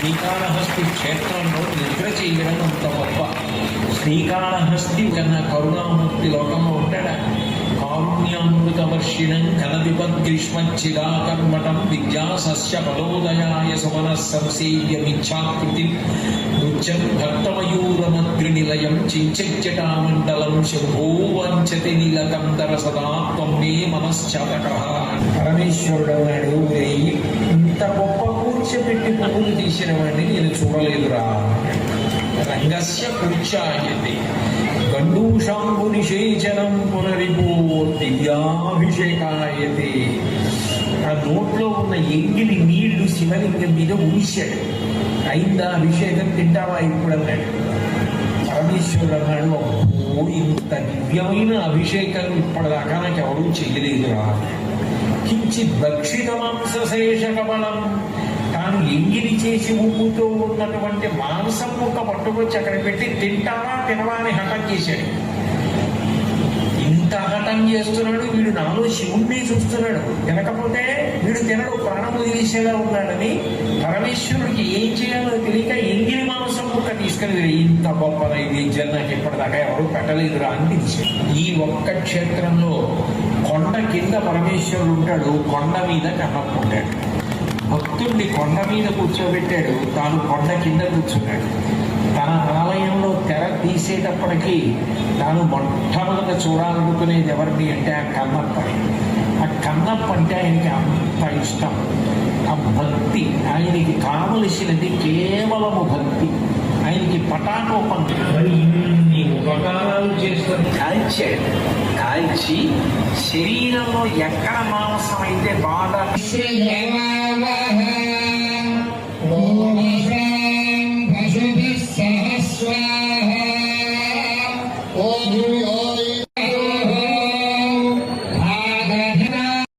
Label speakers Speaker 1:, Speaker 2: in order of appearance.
Speaker 1: శ్రీకాళహస్తి క్షేత్రంలో నిద్ర చేయడం అంత గొప్ప. శ్రీకాళహస్తి కన్నా కరుణామూర్తి లోకంలో ఉంటాడా? కారుణ్యామృతవర్షిణం కనవిపద్గ్రీష్మచ్చిదాకర్మటం విద్యాసస్య ఫలోదయాయ సుమన సంసేవ్యమిచ్ఛాకృతి నృత్యం భక్తమయూరమద్రినిలయం చించజ్జటామండలం శంభో వంచతి నీలకందర సదా త్వం మే మనశ్చాతకః. పరమేశ్వరుడు అన్నాడు, ఇంత గొప్ప కూర్చోబెట్టి పువ్వులు తీసిన వాడిని నేను చూడలేదురా. రంగస్య కూర్చాయతే గండూషాంబు నిషేచనం పునరిపో దివ్యాభిషేకాయతే. ఆ నోట్లో ఉన్న ఎంగిలి నీళ్లు శివలింగం మీద ఊశాడు. అయిందా అభిషేకం, తింటావా ఇప్పుడు అన్నాడు. పరమేశ్వరుడు అన్నాడు, అబ్బో ఇంత దివ్యమైన అభిషేకం ఇప్పటిదాకా నాకు ఎవరూ చెయ్యలేదురా. కించిత్ భక్షిత మాంసశేష కమలం, తాను ఎంగిలి చేసి ఉప్పుతో ఉన్నటువంటి మాంసం ముక్క పట్టుకొచ్చి అక్కడ పెట్టి తింటావా తినవా అని హఠం చేశాడు. ఇంత హఠం చేస్తున్నాడు వీడు, నాలో శివుణ్ణి చూస్తున్నాడు, తినకపోతే వీడు తినడు, ప్రాణము తీసేలా ఉన్నాడని పరమేశ్వరుడికి ఏం చేయాలో తెలియక ఎంగిలి మాంసం ముక్క తీసుకుని ఇంత గొప్ప నైవేద్యం నాకు ఇప్పటిదాకా ఎవరు పెట్టలేదురా అని తీశాడు. ఈ ఒక్క క్షేత్రంలో కొండ కింద పరమేశ్వరుడు ఉంటాడు, కొండ మీద కన్నప్ప ఉంటాడు. భక్తుడిని కొండ మీద కూర్చోబెట్టాడు, తాను కొండ కింద కూర్చున్నాడు. తన ఆలయంలో తెర తీసేటప్పటికీ తాను మొట్టమొదట చూడాలనుకునేది ఎవరిని అంటే ఆ కన్నప్ప. ఆ కన్నప్ప అంటే ఆయనకి అంత ఇష్టం. ఆ భక్తి ఆయనకి కావలసినది కేవలము భక్తి. ఆయనకి పటాకోపం. మరి ఇన్ని ఉపకారాలు చేసుకొని కాల్చాడు. కాల్చి శరీరంలో ఎక్కడ మాంసం అయితే బాగా